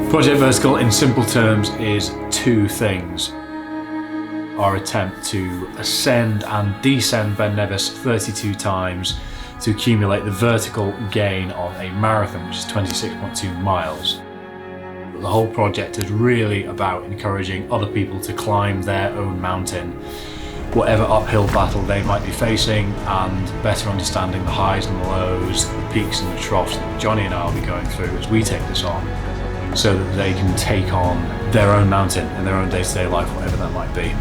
Project Vertical, in simple terms, is two things. Our attempt to ascend and descend Ben Nevis 32 times to accumulate the vertical gain of a marathon, which is 26.2 miles. The whole project is really about encouraging other people to climb their own mountain, whatever uphill battle they might be facing, and better understanding the highs and the lows, the peaks and the troughs that Johnny and I will be going through as we take this on, so that they can take on their own mountain in their own day-to-day life, whatever that might be.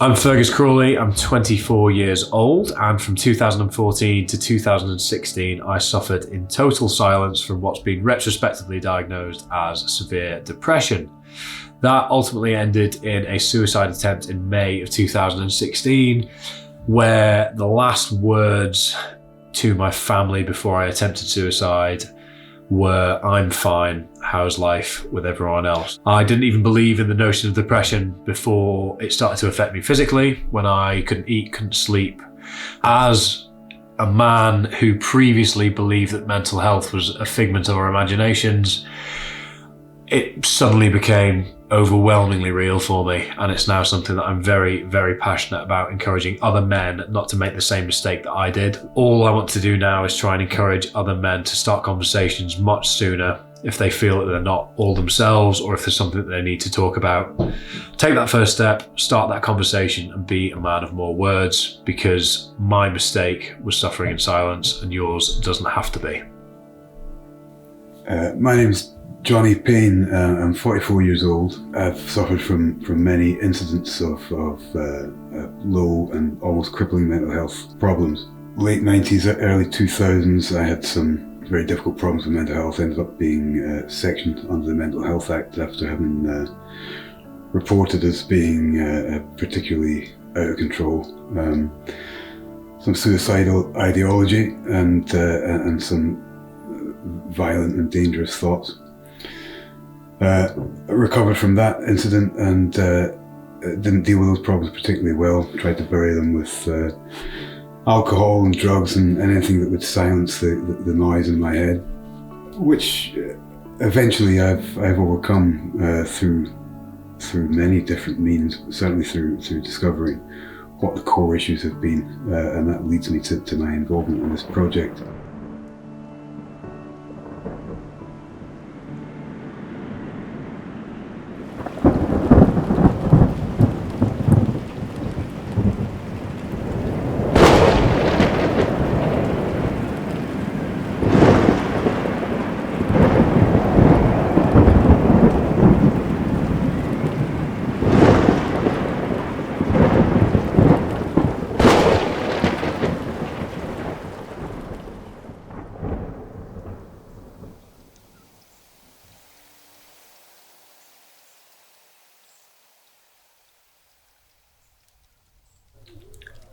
I'm Fergus Crawley, I'm 24 years old, and from 2014 to 2016 I suffered in total silence from what's been retrospectively diagnosed as severe depression. That ultimately ended in a suicide attempt in May of 2016, where the last words to my family before I attempted suicide were, "I'm fine, how's life with everyone else?" I didn't even believe in the notion of depression before it started to affect me physically, when I couldn't eat, couldn't sleep. As a man who previously believed that mental health was a figment of our imaginations, it suddenly became overwhelmingly real for me, and it's now something that I'm very, very passionate about, encouraging other men not to make the same mistake that I did. All I want to do now is try and encourage other men to start conversations much sooner if they feel that they're not all themselves, or if there's something that they need to talk about. Take that first step, start that conversation, and be a man of more words, because my mistake was suffering in silence and yours doesn't have to be. My name's Johnny Payne. I'm 44 years old. I've suffered from many incidents of low and almost crippling mental health problems. Late 90s, early 2000s, I had some very difficult problems with mental health. Ended up being sectioned under the Mental Health Act after having reported as being particularly out of control. Some suicidal ideology and some violent and dangerous thoughts. I recovered from that incident and didn't deal with those problems particularly well. Tried to bury them with alcohol and drugs and anything that would silence the noise in my head, which eventually I've overcome through many different means, certainly through discovering what the core issues have been, and that leads me to my involvement in this project.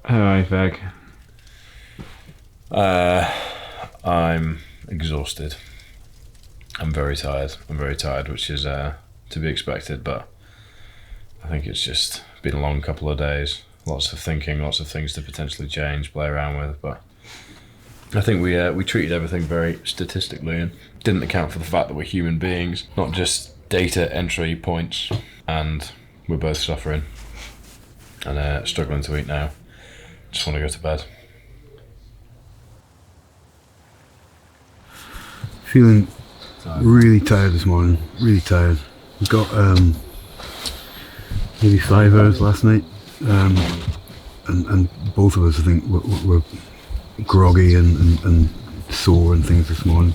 Hi, Ferg. I'm exhausted. I'm very tired, which is to be expected, but I think it's just been a long couple of days. Lots of thinking, lots of things to potentially change, play around with, but I think we treated everything very statistically and didn't account for the fact that we're human beings, not just data entry points, and we're both suffering and struggling to eat now. Just want to go to bed. Feeling really tired this morning, really tired. We got maybe 5 hours last night, and both of us I think were groggy and sore and things this morning.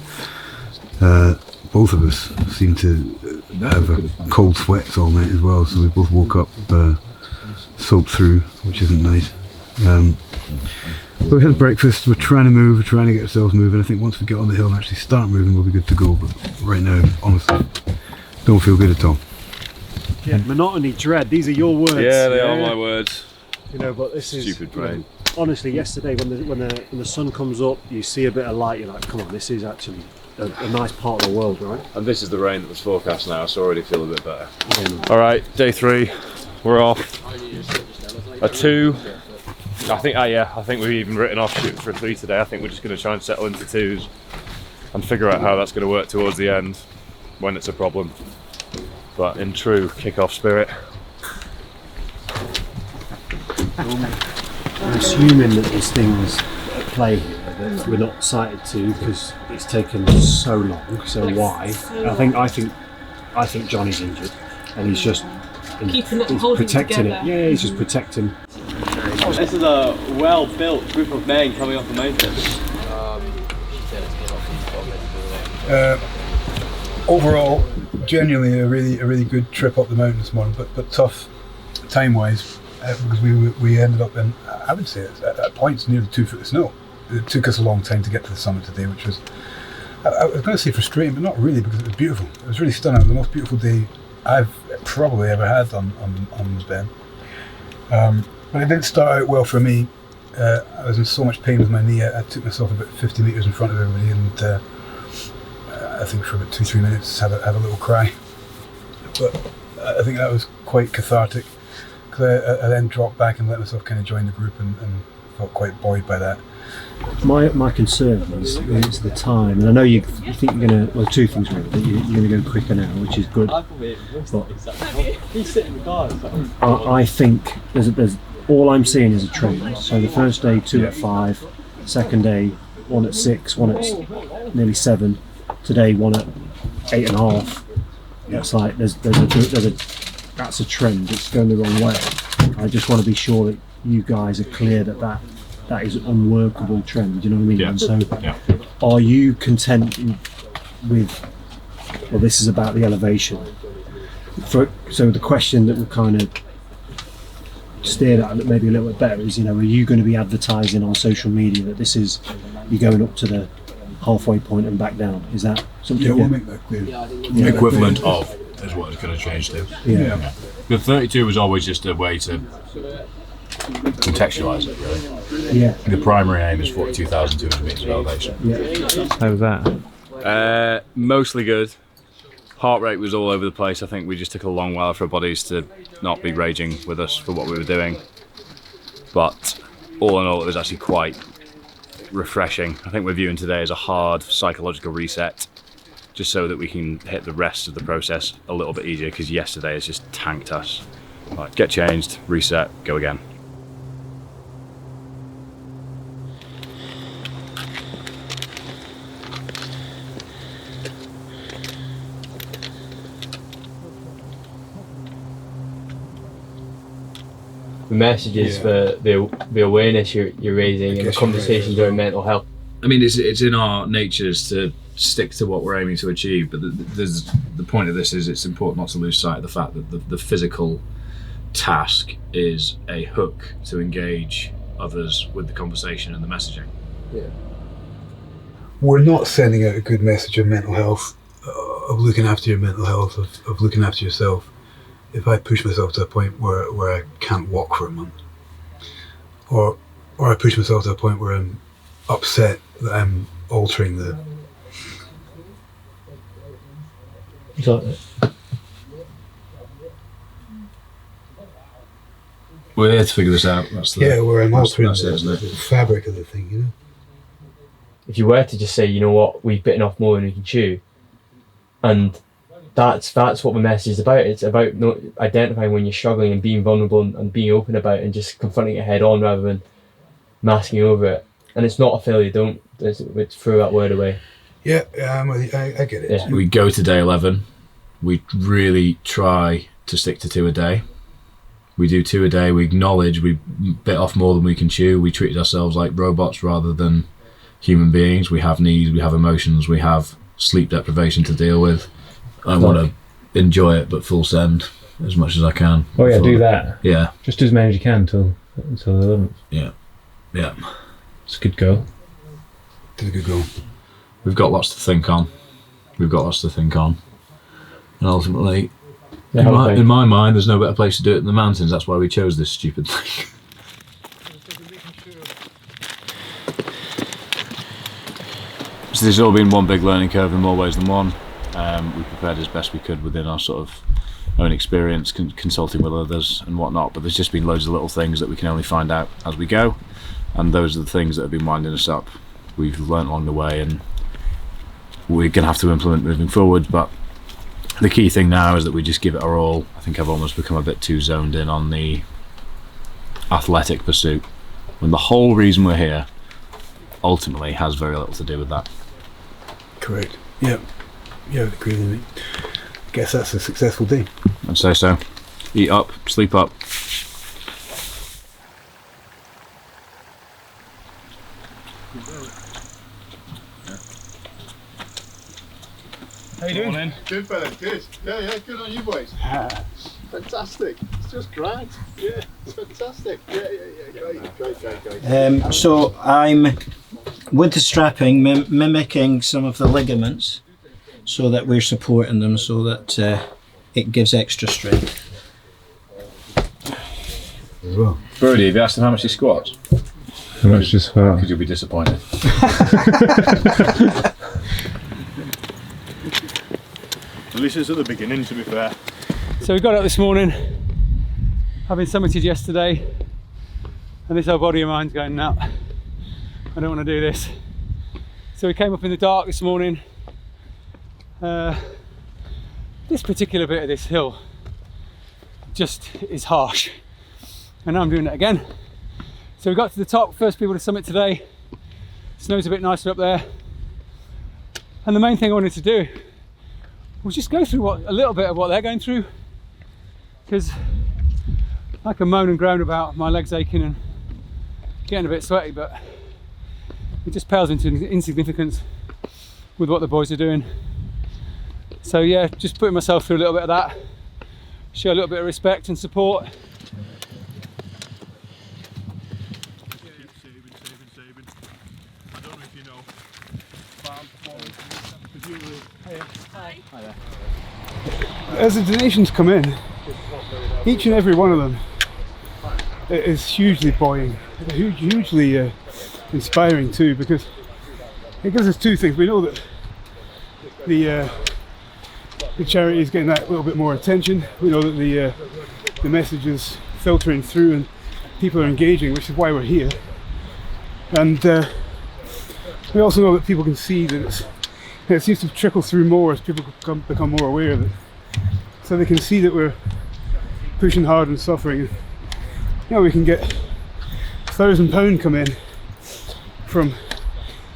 Both of us seem to have a cold sweats all night as well, so we both woke up soaked through, which isn't nice. But we had breakfast, we're trying to move, we're trying to get ourselves moving. I think once we get on the hill and actually start moving, we'll be good to go, but right now, honestly, don't feel good at all. Yeah, monotony, dread, these are your words. Yeah, they are my words. You know, but this is Stupid brain. Honestly, yesterday when the sun comes up, you see a bit of light. You're like, come on, this is actually a nice part of the world, right? And this is the rain that was forecast now, so I already feel a bit better. All right, day 3, we're off. A 2. I think we've even written off shooting for a 3 today. I think we're just going to try and settle into 2s and figure out how that's going to work towards the end when it's a problem. But in true kick-off spirit. I'm assuming that there's things at play here that we're not cited to because it's taken so long. So why? I think Johnny's injured, and he's just he's protecting it. Yeah, he's just protecting. This is a well-built group of men coming off the mountain. Overall, genuinely a really good trip up the mountain this morning, but tough time-wise because we ended up in, I would say at points near the 2 foot of snow. It took us a long time to get to the summit today, which was, I was going to say frustrating, but not really, because it was beautiful. It was really stunning. It was the most beautiful day I've probably ever had on this bend. But it didn't start out well for me. I was in so much pain with my knee. I took myself about 50 metres in front of everybody, and I think for about 2-3 minutes had a little cry. But I think that was quite cathartic, because I then dropped back and let myself kind of join the group and felt quite buoyed by that. My concern is the time, and I know you think you're going to, well, 2 things really, that you're going to go quicker now, which is good. But He's sitting in the car. I think there's all I'm seeing is a trend. So the first day 2 at 5, second day 1 at 6, 1 at nearly 7. Today 1 at 8.5. It's like there's a that's a trend. It's going the wrong way. I just want to be sure that you guys are clear that is an unworkable trend. Do you know what I mean? Yeah. And so, are you content with? Well, this is about the elevation. So the question that we're kind of steered at maybe a little bit better is, are you going to be advertising on social media that this is you're going up to the halfway point and back down? Is that something? Yeah, we'll make that clear. The equivalent of is what it's going to change to. Yeah. The 32 was always just a way to contextualise it, really. Yeah. The primary aim is 42,200 metres of elevation. Yeah. How was that? Mostly good. Heart rate was all over the place. I think we just took a long while for our bodies to not be raging with us for what we were doing. But all in all, it was actually quite refreshing. I think we're viewing today as a hard psychological reset, just so that we can hit the rest of the process a little bit easier, because yesterday has just tanked us. Right, get changed, reset, go again. The messages for the awareness you're raising and the conversations around mental health. I mean, it's in our natures to stick to what we're aiming to achieve, but the point of this is it's important not to lose sight of the fact that the physical task is a hook to engage others with the conversation and the messaging. Yeah. We're not sending out a good message of mental health, of looking after your mental health, of looking after yourself, if I push myself to a point where I can't walk for a month, or I push myself to a point where I'm upset that I'm altering the. We're here to figure this out. Where I'm altering that's it, isn't the fabric of the thing, If you were to just say, you know what, we've bitten off more than we can chew, and that's what the message is about. It's about identifying when you're struggling and being vulnerable and being open about it and just confronting it head on rather than masking over it. And it's not a failure. It's throw that word away. Yeah, I get it. Yeah. We go to day 11. We really try to stick to 2 a day. We do 2 a day. We acknowledge we bit off more than we can chew. We treated ourselves like robots rather than human beings. We have needs, we have emotions, we have sleep deprivation to deal with. I want to enjoy it, but full send as much as I can. Oh yeah, do that. Yeah. Just do as many as you can until the 11th. Yeah. It's a good goal. Did a good goal. We've got lots to think on. And ultimately, in my mind, there's no better place to do it than the mountains. That's why we chose this stupid thing. this has all been one big learning curve in more ways than one. We prepared as best we could within our sort of own experience, consulting with others and whatnot, but there's just been loads of little things that we can only find out as we go, and those are the things that have been winding us up. We've learnt along the way and we're going to have to implement moving forward, but the key thing now is that we just give it our all. I think I've almost become a bit too zoned in on the athletic pursuit, when the whole reason we're here ultimately has very little to do with that. Correct. Yeah, I would agree with me. I guess that's a successful day. I'd say so. Eat up, sleep up. How you doing? Good fella, good. Yeah, good on you boys. Fantastic. It's just grand. Yeah, it's fantastic. Yeah, great. So I'm with the strapping mimicking some of the ligaments so that we're supporting them so that it gives extra strength. As well. Brodie, have you asked him how much he squats? How much is that? Because you'll be disappointed. At least it's at the beginning, to be fair. So we got up this morning, having summited yesterday, and this old body of mine's going, no, I don't want to do this. So we came up in the dark this morning. This particular bit of this hill just is harsh, and now I'm doing it again. So we got to the top, first people to summit today. Snow's a bit nicer up there, and the main thing I wanted to do was just go through a little bit of what they're going through, because I can moan and groan about my legs aching and getting a bit sweaty, but it just pales into insignificance with what the boys are doing. So yeah, just putting myself through a little bit of that, show a little bit of respect and support. Saving. I don't know if you know, As the donations come in, each and every one of them is hugely buoying, hugely inspiring too, because it gives us two things. We know that the charity is getting that little bit more attention. We know that the message is filtering through and people are engaging, which is why we're here. And we also know that people can see that it seems to trickle through more as people become more aware of it. So they can see that we're pushing hard and suffering. You know, we can get £1,000 come in from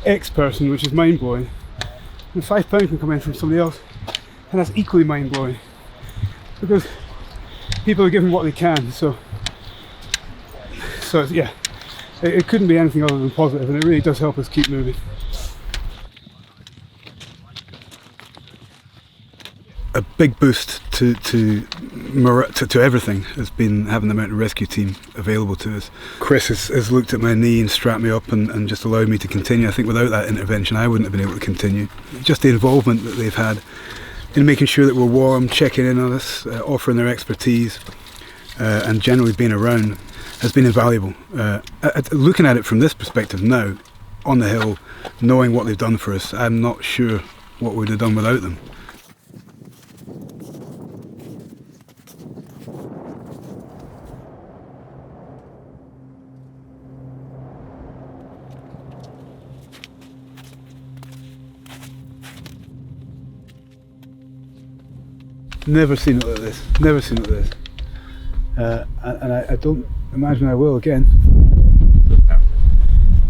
X person, which is mind blowing, and £5 can come in from somebody else, and that's equally mind blowing, because people are given what they can. So yeah, it couldn't be anything other than positive, and it really does help us keep moving. A big boost to everything has been having the mountain rescue team available to us. Chris has looked at my knee and strapped me up and just allowed me to continue. I think without that intervention I wouldn't have been able to continue. Just the involvement that they've had in making sure that we're warm, checking in on us, offering their expertise, and generally being around has been invaluable. Looking at it from this perspective now, on the hill, knowing what they've done for us, I'm not sure what we'd have done without them. Never seen it like this. Never seen it like this. And I don't imagine I will again.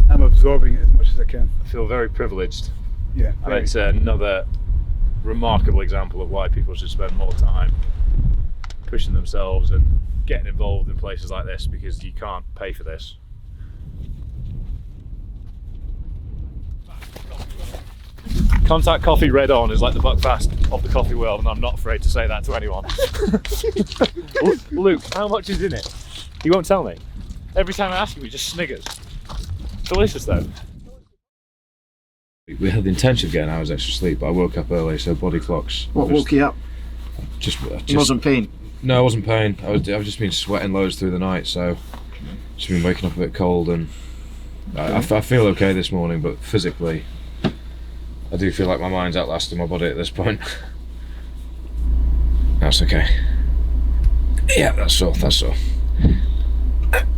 I'm absorbing it as much as I can. I feel very privileged. Yeah. And it's another remarkable example of why people should spend more time pushing themselves and getting involved in places like this, because you can't pay for this. Contact Coffee Red On is like the Buckfast of the coffee world, and I'm not afraid to say that to anyone. Luke, how much is in it? He won't tell me. Every time I ask him, he just sniggers. Delicious though. We had the intention of getting hours extra sleep, but I woke up early, so body clocks. What woke you up? Just Wasn't pain? No, it wasn't pain. I've just been sweating loads through the night, so just been waking up a bit cold, and I feel okay this morning, but physically I do feel like my mind's outlasting my body at this point. That's okay. Yeah, that's all.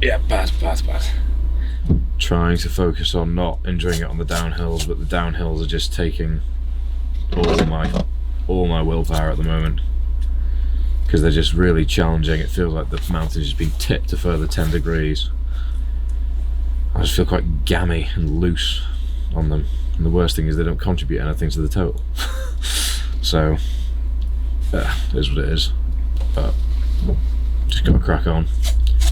Yeah, bad. Trying to focus on not enjoying it on the downhills, but the downhills are just taking all my willpower at the moment, because they're just really challenging. It feels like the mountain has been tipped a further 10 degrees. I just feel quite gammy and loose on them, and the worst thing is they don't contribute anything to the total. So yeah, it is what it is, but just gotta crack on.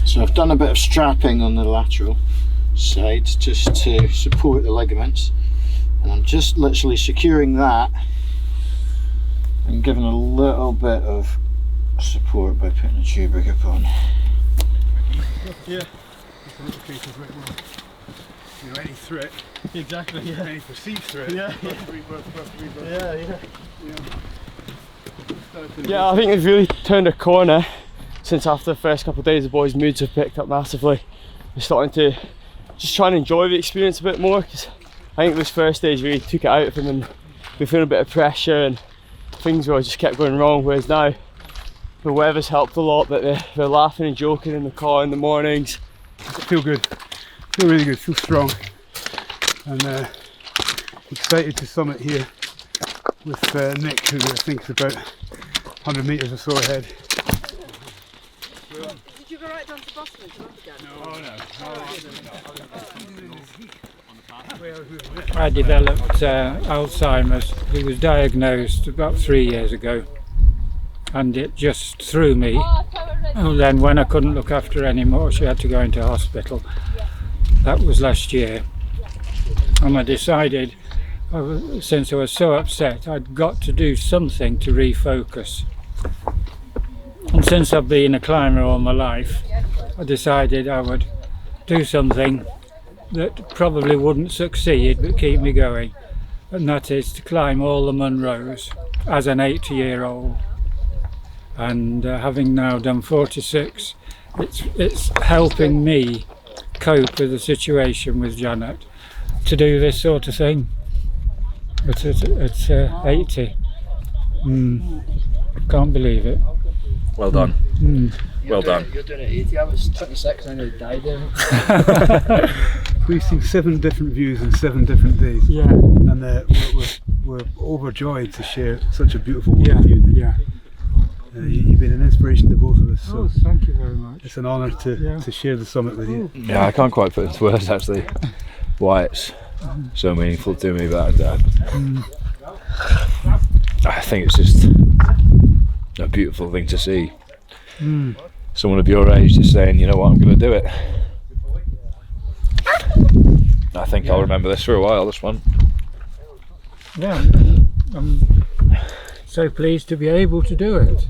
So I've done a bit of strapping on the lateral side just to support the ligaments, and I'm just literally securing that and giving a little bit of support by putting a tube up on. Yeah. Any threat. Exactly, yeah. Any perceived threat. Yeah. Yeah. Yeah, I think it's really turned a corner since after the first couple of days the boys' moods have picked up massively. We're starting to just try and enjoy the experience a bit more, because I think those first days really took it out of them and we feeling a bit of pressure and things were just kept going wrong, whereas now the weather's helped a lot, but they're laughing and joking in the car in the mornings. I feel good. Feel really good, feel strong. And excited to summit here with Nick, who I think is about 100 metres or so ahead. Did you go right down to Boston and come up again? No. I developed Alzheimer's. It was diagnosed about 3 years ago, and it just threw me. And then when I couldn't look after her anymore, she had to go into hospital. That was last year, and I decided, since I was so upset, I'd got to do something to refocus. And since I've been a climber all my life, I decided I would do something that probably wouldn't succeed but keep me going, and that is to climb all the Munros as an 80-year-old. And having now done 46, it's helping me cope with the situation with Janet to do this sort of thing. But it's 80. Can't believe it. Well done. Well done. You're doing it 80, I was 26 and I nearly died. We've seen 7 different views in 7 different days. Yeah. And we're overjoyed to share such a beautiful one with you. Yeah. You've been an inspiration to both of us. So Thank you very much. it's an honour to share the summit with you. Yeah, I can't quite put into words actually why it's so meaningful to me, but I think it's just a beautiful thing to see. Someone of your age just saying, you know what, I'm going to do it. I think I'll remember this for a while, this one. Yeah, I'm so pleased to be able to do it.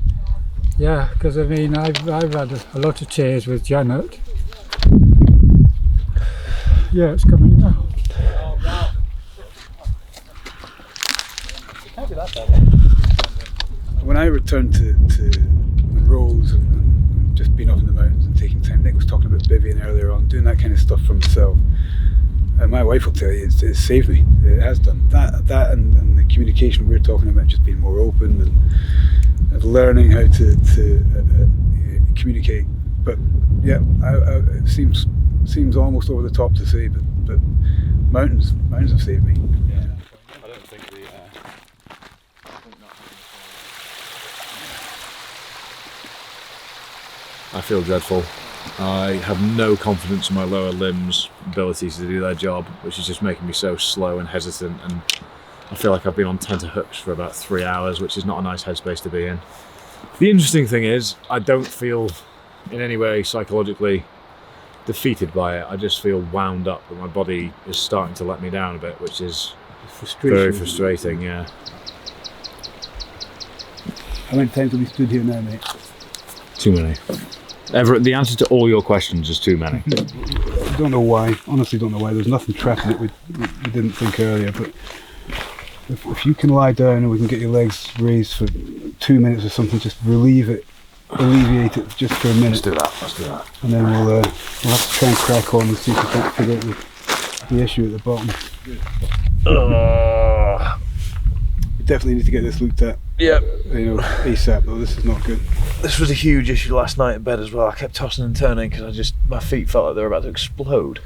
Yeah, because I mean, I've had a lot of tears with Janet. Yeah, it's coming now. When I returned to Monroes and just being up in the mountains and taking time, Nick was talking about bivvying earlier on, doing that kind of stuff for himself. And my wife will tell you, it saved me. It has done. That and the communication we're talking about, just being more open and learning how to communicate. But yeah, it seems almost over the top to say, but mountains have saved me. Yeah. I don't think I feel dreadful. I have no confidence in my lower limbs' ability to do their job, which is just making me so slow and hesitant, and I feel like I've been on tenterhooks for about 3 hours, which is not a nice headspace to be in. The interesting thing is, I don't feel in any way psychologically defeated by it. I just feel wound up that my body is starting to let me down a bit, which is very frustrating, yeah. How many times have we stood here now, mate? Too many. The answer to all your questions is too many. I don't know why. Honestly, don't know why. There's nothing trapping it. We didn't think earlier, but if you can lie down and we can get your legs raised for 2 minutes or something, just alleviate it just for a minute. Let's do that. And then we'll have to try and crack on and see if we can't figure out the issue at the bottom. definitely need to get this looked at. Yeah. ASAP though. This is not good. This was a huge issue last night in bed as well. I kept tossing and turning because my feet felt like they were about to explode.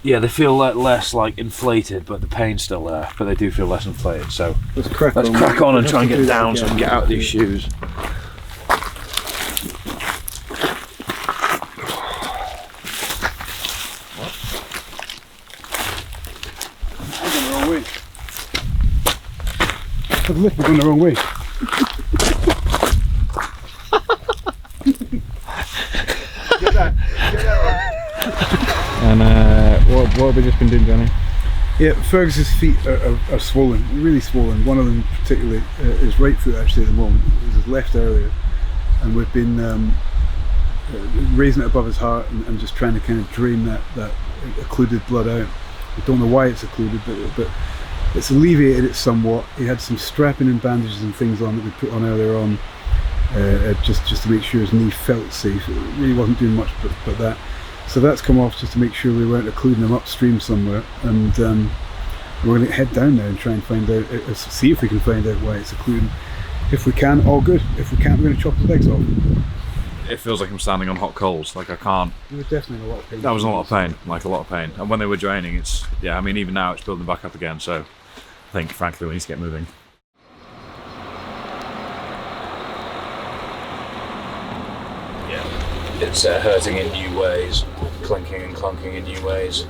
Yeah, they feel less like inflated, but the pain's still there. But they do feel less inflated. So let's crack on and try and get down so I can get out of these shoes. The lift was going the wrong way. Get that one. And what have we just been doing, Johnny? Yeah, Fergus's feet are swollen, really swollen. One of them particularly, his right foot actually at the moment. It was his left earlier. And we've been raising it above his heart and just trying to kind of drain that occluded blood out. I don't know why it's occluded, but it's alleviated it somewhat. He had some strapping and bandages and things on that we put on earlier on, just to make sure his knee felt safe. It really wasn't doing much but that. So that's come off just to make sure we weren't occluding him upstream somewhere. And we're going to head down now and try and find out, see if we can find out why it's occluding. If we can, all good. If we can't, we're going to chop his legs off. It feels like I'm standing on hot coals. Like I can't. You were definitely in a lot of pain. That was a lot of pain. Like a lot of pain. And when they were draining, I mean, even now it's building back up again. So I think, frankly, we need to get moving. Yeah, it's hurting in new ways, clinking and clunking in new ways.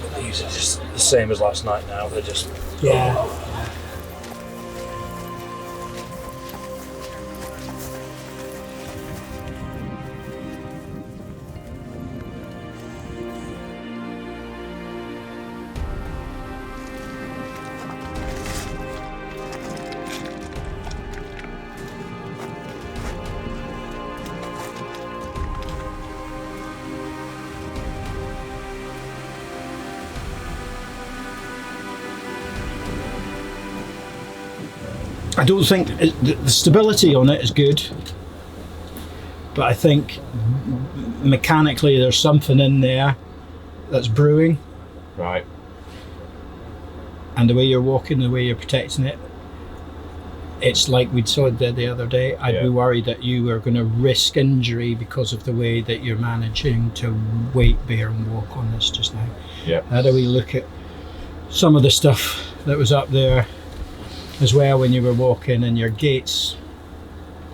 But these are just the same as last night now. They're just I don't think the stability on it is good, but I think mechanically there's something in there that's brewing. Right. And the way you're walking, the way you're protecting it, it's like we saw the other day. I'd be worried that you were going to risk injury because of the way that you're managing to weight bear and walk on this just now. Yeah. How do we look at some of the stuff that was up there as well when you were walking, and your gaits?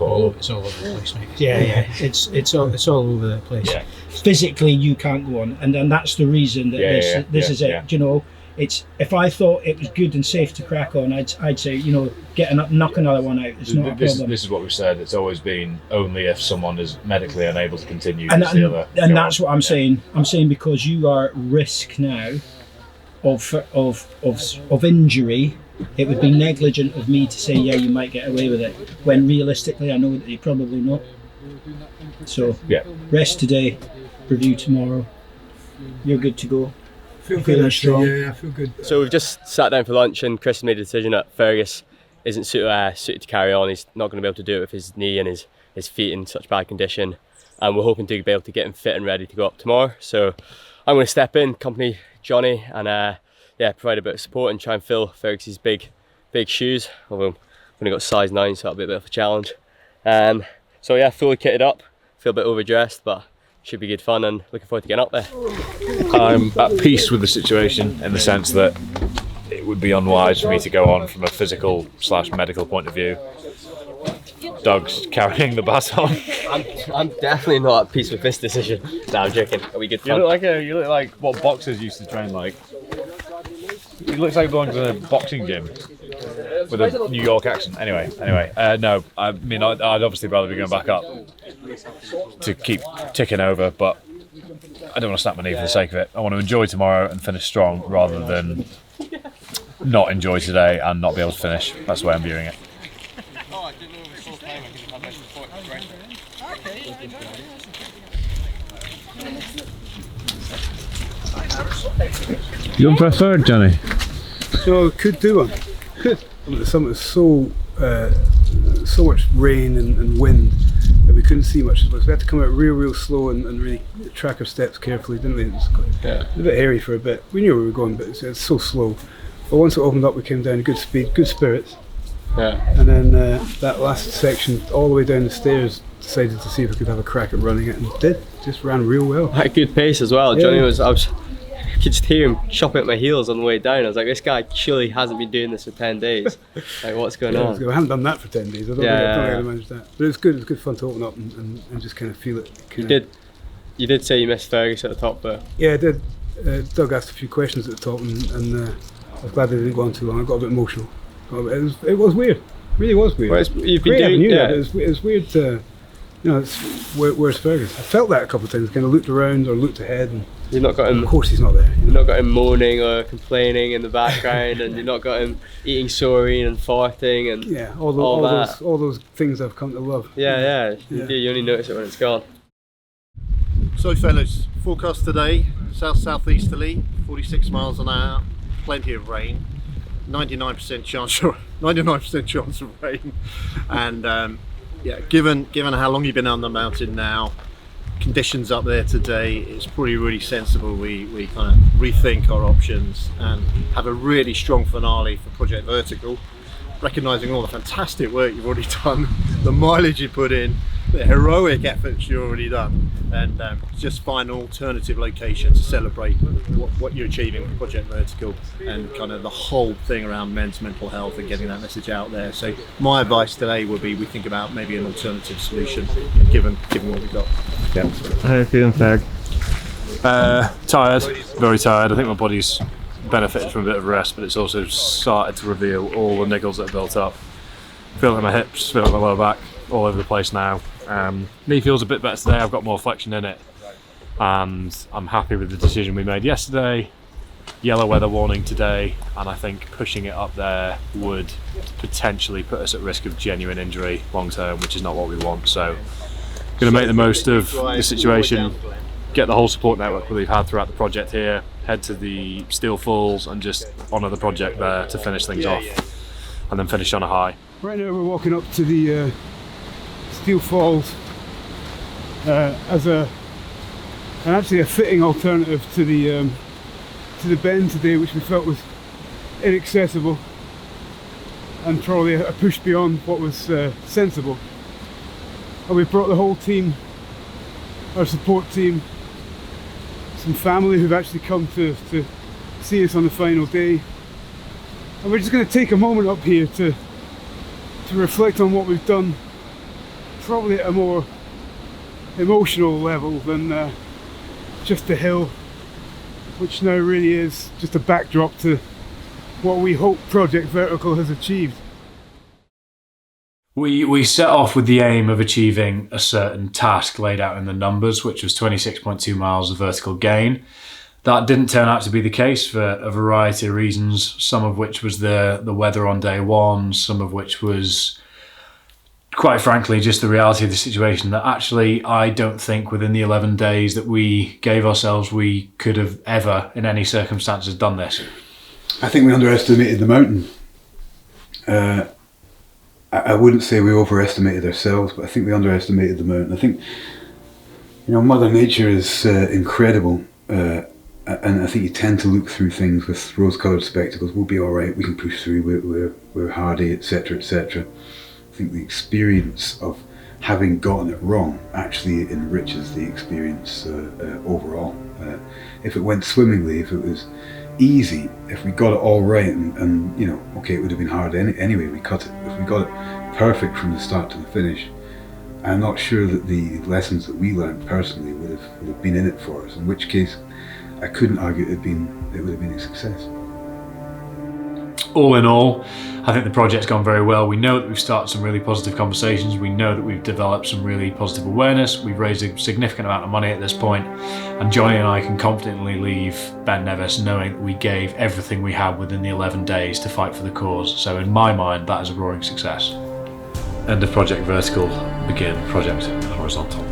It's all over the place, mate. Yeah. It's all over the place. Yeah. Physically, you can't go on, and that's the reason that this is it. Yeah. You know, it's if I thought it was good and safe to crack on, I'd say, you know, knock another one out. It's not a problem. This is what we've said. It's always been only if someone is medically unable to continue. And that's what I'm saying. I'm saying because you are at risk now of injury. It would be negligent of me to say, yeah, you might get away with it, when realistically I know that you probably not. So rest today, review tomorrow. You're good to go. Feeling strong. Yeah, I feel good. So we've just sat down for lunch and Chris made a decision that Fergus isn't suited to carry on. He's not going to be able to do it with his knee and his feet in such bad condition. And we're hoping to be able to get him fit and ready to go up tomorrow. So I'm going to step in, accompany Johnny, and provide a bit of support and try and fill Fergus's big shoes. Although I've only got size 9, so that'll be a bit of a challenge. Fully kitted up, feel a bit overdressed, but should be good fun and looking forward to getting up there. I'm at peace with the situation in the sense that it would be unwise for me to go on from a physical/medical point of view. Doug's carrying the baton. I'm definitely not at peace with this decision. No, I'm joking. Are we good fun? You look like what boxers used to train like. He looks like he belongs in a boxing gym with a New York accent. Anyway, no, I mean, I'd obviously rather be going back up to keep ticking over, but I don't want to snap my knee for the sake of it. I want to enjoy tomorrow and finish strong rather than not enjoy today and not be able to finish. That's the way I'm viewing it. You going for a third, Johnny? No, could do one. Could. It's so much rain and wind that we couldn't see much. We had to come out real slow and really track our steps carefully, didn't we? It was a bit hairy for a bit. We knew where we were going, but it's so slow. But once it opened up, we came down at good speed, good spirits. Yeah. And then that last section, all the way down the stairs, decided to see if we could have a crack at running it, and did. Just ran real well. At a good pace as well. Yeah. Johnny I could just hear him chopping at my heels on the way down. I was like, this guy surely hasn't been doing this for 10 days. Like, what's going on? I haven't done that for 10 days. I don't think I managed that. But it was good. It was good fun to open up and just kind of feel it. You did say you missed Fergus at the top though. Yeah, I did. Doug asked a few questions at the top, and I was glad they didn't go on too long. I got a bit emotional. It was weird. It really was weird. Well, you've been doing, that. It was weird to, where's Fergus? I felt that a couple of times. Kind of looked around or looked ahead, and you've not got him. Of course, he's not there. You've not got him moaning or complaining in the background, and you've not got him eating soreen and farting and all those things I've come to love. Yeah. You only notice it when it's gone. So fellas, forecast today, south-southeasterly, 46 miles an hour, plenty of rain, 99% chance of rain, and given how long you've been on the mountain now, conditions up there today, it's probably really sensible we kind of rethink our options and have a really strong finale for Project Vertical, recognising all the fantastic work you've already done, the mileage you put in, the heroic efforts you've already done, and just find an alternative location to celebrate what you're achieving with Project Vertical and kind of the whole thing around men's mental health and getting that message out there. So my advice today would be we think about maybe an alternative solution given what we've got. Yeah. How are you feeling, Ferg? Tired, very tired. I think my body's benefited from a bit of rest, but it's also started to reveal all the niggles that are built up. Feel like my hips, feel like my lower back, all over the place now. Knee feels a bit better today. I've got more flexion in it, and I'm happy with the decision we made yesterday. Yellow weather warning today, and I think pushing it up there would potentially put us at risk of genuine injury long term, which is not what we want. So going to make the most of the situation, get the whole support network that we've had throughout the project here, head to the Steel Falls and just honour the project there to finish things off, and then finish on a high. Right now we're walking up to the Steel Falls as actually a fitting alternative to the bend today, which we felt was inaccessible and probably a push beyond what was sensible. And we've brought the whole team, our support team, some family who've actually come to see us on the final day, and we're just going to take a moment up here to reflect on what we've done, probably at a more emotional level than just the hill, which now really is just a backdrop to what we hope Project Vertical has achieved. We set off with the aim of achieving a certain task laid out in the numbers, which was 26.2 miles of vertical gain. That didn't turn out to be the case for a variety of reasons, some of which was the weather on day one, some of which was, quite frankly, just the reality of the situation, that actually I don't think within the 11 days that we gave ourselves we could have ever, in any circumstances, done this. I think we underestimated the mountain. I wouldn't say we overestimated ourselves, but I think we underestimated the mountain. I think, Mother Nature is incredible, and I think you tend to look through things with rose-coloured spectacles. We'll be all right. We can push through. We're hardy, etc., etc. I think the experience of having gotten it wrong actually enriches the experience overall. If it went swimmingly, if it was easy, if we got it all right, and okay, it would have been hard anyway, we cut it. If we got it perfect from the start to the finish, I'm not sure that the lessons that we learned personally would have been in it for us, in which case I couldn't argue it would have been a success. All in all, I think the project's gone very well. We know that we've started some really positive conversations. We know that we've developed some really positive awareness. We've raised a significant amount of money at this point, and Johnny and I can confidently leave Ben Nevis knowing that we gave everything we had within the 11 days to fight for the cause. So in my mind, that is a roaring success. End of Project Vertical, begin Project Horizontal.